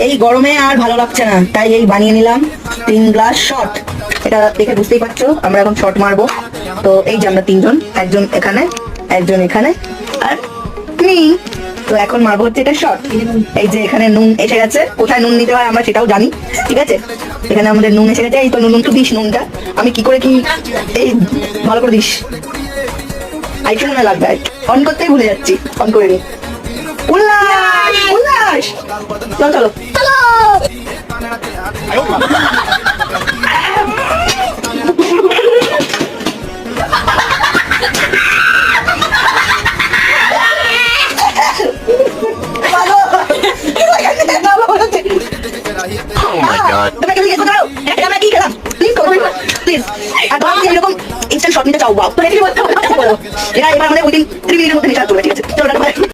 এই গরমে আর ভালো লাগছে না, তাই এই বানিয়ে নিলাম 3 গ্লাস শট। এটা দেখে বুঝতেই পারছো আমরা এখন শট মারবো। তো এই যে আমরা তিনজন, একজন এখানে, একজন এখানে, আর আমি। তো এখন মারবো হচ্ছে এটা শট। এই যে এখানে নুন এসে গেছে, কোথায় নুন নিতে হয় আমরা সেটাও জানি, ঠিক আছে। এখানে আমাদের নুন এসে গেছে, এই তো নুন তো দিস, নুনটা আমি কি করে কি, এই ভালো করে দিস। আইফোন না লাগবে, অন করতেই ভুলে যাচ্ছি, অন করে নি। উল্লাস উল্লাস, চলো চলো চলো। Oh my god. তোমরা কেউ জিজ্ঞেস করো আমরা কি খেলাম, প্লিজ কমেন্ট প্লিজ। আর তোমরা যদি এরকম ইনস্ট্যান্ট শট নিতে চাও, বাও তো এটাই বলতে হবে। এরা এবার আমাদের উইদিন 3 মিনিটের মধ্যে নিচে চলে, ঠিক আছে। চলো টাটা।